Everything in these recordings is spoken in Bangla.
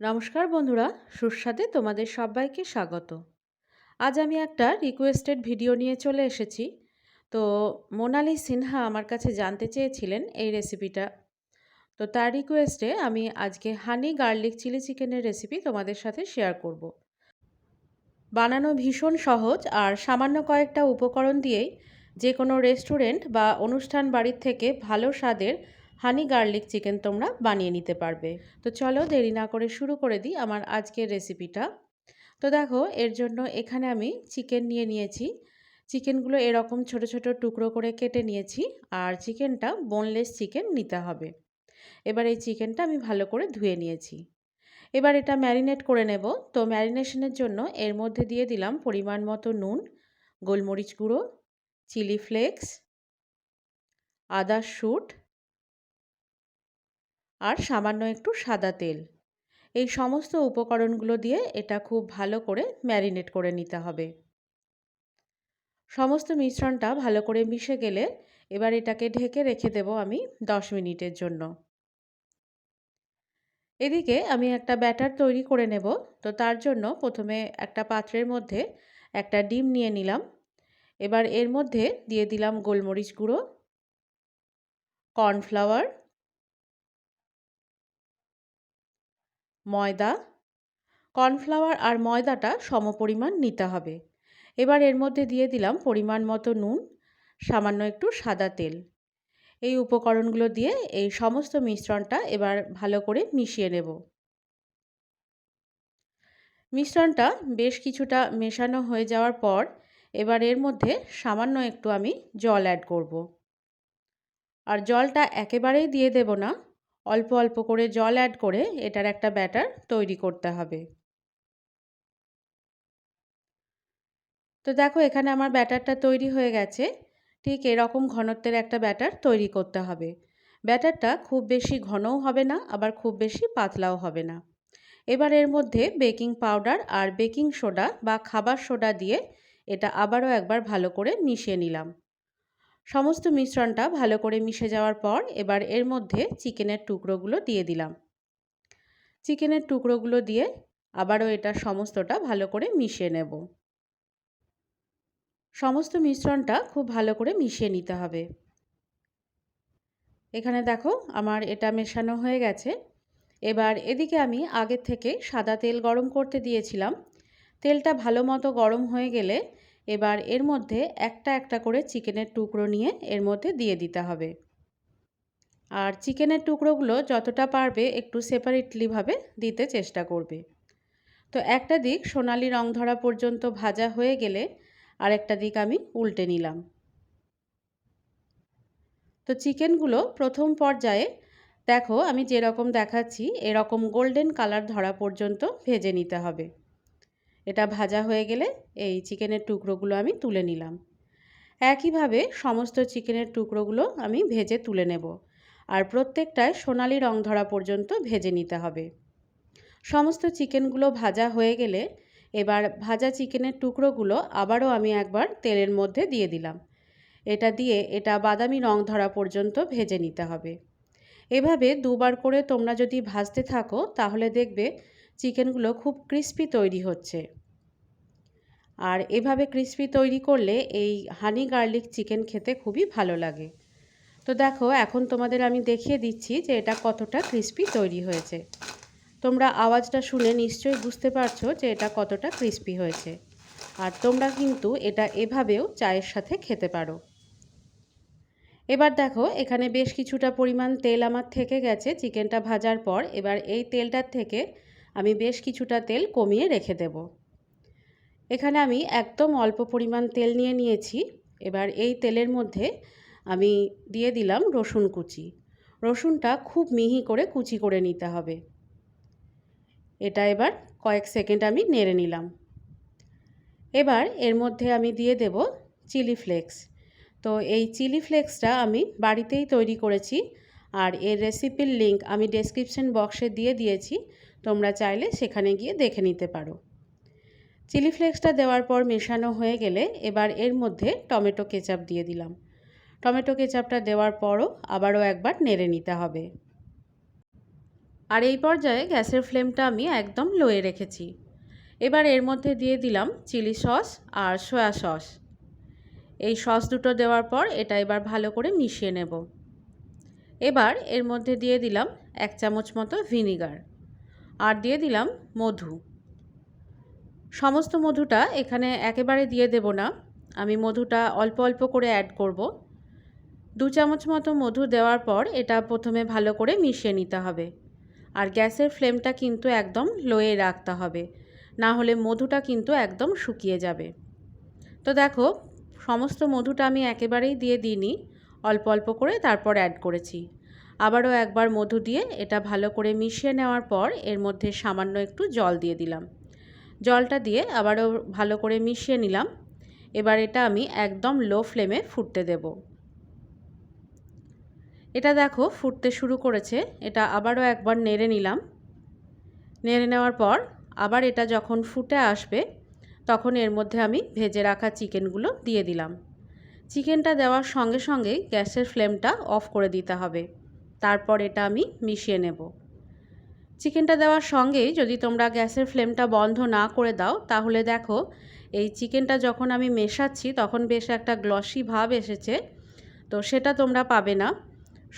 নমস্কার বন্ধুরা, সুস্বাদে তোমাদের সবাইকে স্বাগত। আজ আমি একটা রিকোয়েস্টেড ভিডিও নিয়ে চলে এসেছি। তো মোনালি সিনহা আমার কাছে জানতে চেয়েছিলেন এই রেসিপিটা। তো তার রিকোয়েস্টে আমি আজকে হানি গার্লিক চিলি চিকেনের রেসিপি তোমাদের সাথে শেয়ার করব। বানানো ভীষণ সহজ আর সামান্য কয়েকটা উপকরণ দিয়েই যে কোনো রেস্টুরেন্ট বা অনুষ্ঠান বাড়ির থেকে ভালো স্বাদের হানি গার্লিক চিকেন তোমরা বানিয়ে নিতে পারবে। তো চলো দেরি না করে শুরু করে দিই আমার আজকের রেসিপিটা। তো দেখো, এর জন্য এখানে আমি চিকেন নিয়ে নিয়েছি। চিকেনগুলো এরকম ছোট ছোট টুকরো করে কেটে নিয়েছি। আর চিকেনটা বোনলেস চিকেন নিতে হবে। এবার এই চিকেনটা আমি ভালো করে ধুয়ে নিয়েছি। এবার এটা ম্যারিনেট করে নেব। তো ম্যারিনেশনের জন্য এর মধ্যে দিয়ে দিলাম পরিমাণ মতো নুন, গোলমরিচ গুঁড়ো, চিলি ফ্লেক্স, আদার শুট আর সামান্য একটু সাদা তেল। এই সমস্ত উপকরণগুলো দিয়ে এটা খুব ভালো করে ম্যারিনেট করে নিতে হবে। সমস্ত মিশ্রণটা ভালো করে মিশে গেলে এবার এটাকে ঢেকে রেখে দেব আমি 10 মিনিটের জন্য। এদিকে আমি একটা ব্যাটার তৈরি করে নেব। তো তার জন্য প্রথমে একটা পাত্রের মধ্যে একটা ডিম নিয়ে নিলাম। এবার এর মধ্যে দিয়ে দিলাম গোলমরিচ গুঁড়ো, কর্নফ্লাওয়ার, ময়দা। কর্নফ্লাওয়ার আর ময়দাটা সমপরিমাণ নিতে হবে। এবার এর মধ্যে দিয়ে দিলাম পরিমাণ মতো নুন, সামান্য একটু সাদা তেল। এই উপকরণগুলো দিয়ে এই সমস্ত মিশ্রণটা এবার ভালো করে মিশিয়ে নেব। মিশ্রণটা বেশ কিছুটা মেশানো হয়ে যাওয়ার পর এবার এর মধ্যে সামান্য একটু আমি জল অ্যাড করব। আর জলটা একেবারেই দিয়ে দেব না, অল্প অল্প করে জল অ্যাড করে এটার একটা ব্যাটার তৈরি করতে হবে। তো দেখো, এখানে আমার ব্যাটারটা তৈরি হয়ে গেছে। ঠিক এরকম ঘনত্বের একটা ব্যাটার তৈরি করতে হবে। ব্যাটারটা খুব বেশি ঘনও হবে না, আবার খুব বেশি পাতলাও হবে না। এবার এর মধ্যে বেকিং পাউডার আর বেকিং সোডা বা খাবার সোডা দিয়ে এটা আবারও একবার ভালো করে মিশিয়ে নিলাম। সমস্ত মিশ্রণটা ভালো করে মিশে যাওয়ার পর এবার এর মধ্যে চিকেনের টুকরোগুলো দিয়ে দিলাম। চিকেনের টুকরোগুলো দিয়ে আবারও এটা সমস্তটা ভালো করে মিশিয়ে নেব। সমস্ত মিশ্রণটা খুব ভালো করে মিশিয়ে নিতে হবে। এখানে দেখো, আমার এটা মেশানো হয়ে গেছে। এবার এদিকে আমি আগের থেকে সাদা তেল গরম করতে দিয়েছিলাম। তেলটা ভালো মতো গরম হয়ে গেলে এবার এর মধ্যে একটা একটা করে চিকেনের টুকরো নিয়ে এর মধ্যে দিয়ে দিতে হবে। আর চিকেনের টুকরোগুলো যতটা পারবে একটু সেপারেটলিভাবে দিতে চেষ্টা করবে। তো একটা দিক সোনালি রং ধরা পর্যন্ত ভাজা হয়ে গেলে আরেকটা দিক আমি উল্টে নিলাম। তো চিকেনগুলো প্রথম পর্যায়ে দেখো আমি যেরকম দেখাচ্ছি এরকম গোল্ডেন কালার ধরা পর্যন্ত ভেজে নিতে হবে। এটা ভাজা হয়ে গেলে এই চিকেনের টুকরোগুলো আমি তুলে নিলাম। একইভাবে সমস্ত চিকেনের টুকরোগুলো আমি ভেজে তুলে নেব। আর প্রত্যেকটায় সোনালি রং ধরা পর্যন্ত ভেজে নিতে হবে। সমস্ত চিকেনগুলো ভাজা হয়ে গেলে এবার ভাজা চিকেনের টুকরোগুলো আবারও আমি একবার তেলের মধ্যে দিয়ে দিলাম। এটা দিয়ে এটা বাদামি রং ধরা পর্যন্ত ভেজে নিতে হবে। এভাবে দুবার করে তোমরা যদি ভাজতে থাকো তাহলে দেখবে চিকেনগুলো খুব ক্রিস্পি তৈরি হচ্ছে। আর এভাবে ক্রিস্পি তৈরি করলে এই হানি গার্লিক চিকেন খেতে খুবই ভালো লাগে। তো দেখো, এখন তোমাদের আমি দেখিয়ে দিচ্ছি যে এটা কতটা ক্রিস্পি তৈরি হয়েছে। তোমরা আওয়াজটা শুনে নিশ্চয়ই বুঝতে পারছো যে এটা কতটা ক্রিস্পি হয়েছে। আর তোমরা কিন্তু এটা এভাবেও চায়ের সাথে খেতে পারো। এবার দেখো, এখানে বেশ কিছুটা পরিমাণ তেল আমার থেকে গেছে চিকেনটা ভাজার পর। এবার এই তেলটার থেকে আমি বেশ কিছুটা তেল কমিয়ে রেখে দেব। এখানে আমি একদম অল্প পরিমাণ তেল নিয়ে নিয়েছি। এবার এই তেলের মধ্যে আমি দিয়ে দিলাম রসুন কুচি। রসুনটা খুব মিহি করে কুচি করে নিতে হবে। এটা এবার কয়েক সেকেন্ড আমি নেড়ে নিলাম। এবার এর মধ্যে আমি দিয়ে দেব চিলি ফ্লেক্স। তো এই চিলি ফ্লেক্সটা আমি বাড়িতেই তৈরি করেছি। আর এর রেসিপির লিংক আমি ডেসক্রিপশন বক্সে দিয়ে দিয়েছি, তোমরা চাইলে সেখানে গিয়ে দেখে নিতে পারো। চিলি ফ্লেক্সটা দেওয়ার পর মেশানো হয়ে গেলে এবার এর মধ্যে টমেটো কেচাপ দিয়ে দিলাম। টমেটো কেচাপটা দেওয়ার পরও আবারও একবার নেড়ে নিতে হবে। আর এই পর্যায়ে গ্যাসের ফ্লেমটা আমি একদম লোয়ে রেখেছি। এবার এর মধ্যে দিয়ে দিলাম চিলি সস আর সয়া সস। এই সস দুটো দেওয়ার পর এটা এবার ভালো করে মিশিয়ে নেব। এবার এর মধ্যে দিয়ে দিলাম 1 চামচ মতো ভিনেগার আর দিয়ে দিলাম মধু। সমস্ত মধুটা এখানে একেবারে দিয়ে দেব না, আমি মধুটা অল্প অল্প করে অ্যাড করব। 2 চামচ মতো মধু দেওয়ার পর এটা প্রথমে ভালো করে মিশিয়ে নিতে হবে। আর গ্যাসের ফ্লেমটা কিন্তু একদম লোয়ে রাখতে হবে, না হলে মধুটা কিন্তু একদম শুকিয়ে যাবে। তো দেখো সমস্ত মধুটা আমি একেবারেই দিয়ে দিইনি, অল্প অল্প করে তারপর অ্যাড করেছি। আবারও একবার মধু দিয়ে এটা ভালো করে মিশিয়ে নেওয়ার পর এর মধ্যে সামান্য একটু জল দিয়ে দিলাম। জলটা দিয়ে আবারও ভালো করে মিশিয়ে নিলাম। এবার এটা আমি একদম লো ফ্লেমে ফুটতে দেব। এটা দেখো ফুটতে শুরু করেছে, এটা আবারও একবার নেড়ে নিলাম। নেড়ে নেওয়ার পর আবার এটা যখন ফুটে আসবে তখন এর মধ্যে আমি ভেজে রাখা চিকেনগুলো দিয়ে দিলাম। চিকেনটা দেওয়ার সঙ্গে সঙ্গেই গ্যাসের ফ্লেমটা অফ করে দিতে হবে, তারপর এটা আমি মিশিয়ে নেব। চিকেনটা দেওয়ার সঙ্গেই যদি তোমরা গ্যাসের ফ্লেমটা বন্ধ না করে দাও তাহলে দেখো এই চিকেনটা যখন আমি মেশাচ্ছি তখন বেশ একটা গ্লসি ভাব এসেছে, তো সেটা তোমরা পাবে না।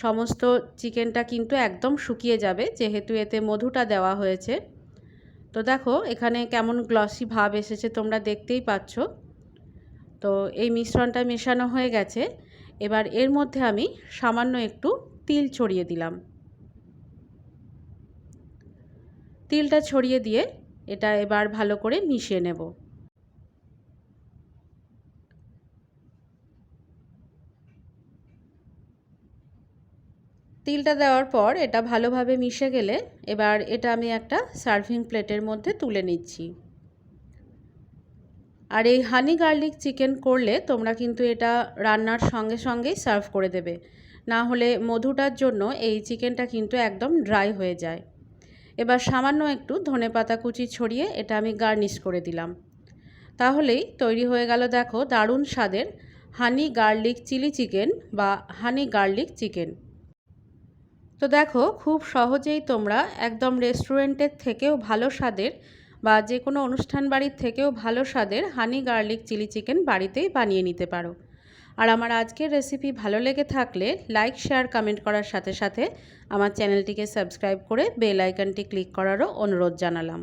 সমস্ত চিকেনটা কিন্তু একদম শুকিয়ে যাবে যেহেতু এতে মধুটা দেওয়া হয়েছে। তো দেখো এখানে কেমন গ্লসি ভাব এসেছে তোমরা দেখতেই পাচ্ছ। তো এই মিশ্রণটা মেশানো হয়ে গেছে। এবার এর মধ্যে আমি সামান্য একটু তিল ছড়িয়ে দিলাম। তিলটা ছড়িয়ে দিয়ে এটা এবার ভালো করে মিশিয়ে নেব। তিলটা দেওয়ার পর এটা ভালোভাবে মিশে গেলে এবার এটা আমি একটা সার্ভিং প্লেটের মধ্যে তুলে নিচ্ছি। আর এই হানি গার্লিক চিকেন করলে তোমরা কিন্তু এটা রান্নার সঙ্গে সঙ্গেই সার্ভ করে দেবে, না হলে মধুটার জন্য এই চিকেনটা কিন্তু একদম ড্রাই হয়ে যায়। এবার সামান্য একটু ধনেপাতা কুচি ছড়িয়ে এটা আমি গার্নিশ করে দিলাম। তাহলেই তৈরি হয়ে গেল দেখো দারুণ স্বাদের হানি গার্লিক চিলি চিকেন বা হানি গার্লিক চিকেন। তো দেখো খুব সহজেই তোমরা একদম রেস্টুরেন্টের থেকেও ভালো স্বাদের বা যে কোনো অনুষ্ঠান বাড়ির থেকেও ভালো স্বাদের হানি গার্লিক চিলি চিকেন বাড়িতেই বানিয়ে নিতে পারো। আর আমার আজকের রেসিপি ভালো লেগে থাকলে লাইক শেয়ার কমেন্ট করার সাথে সাথে আমার চ্যানেলটিকে সাবস্ক্রাইব করে বেল আইকনটি ক্লিক করারও অনুরোধ জানালাম।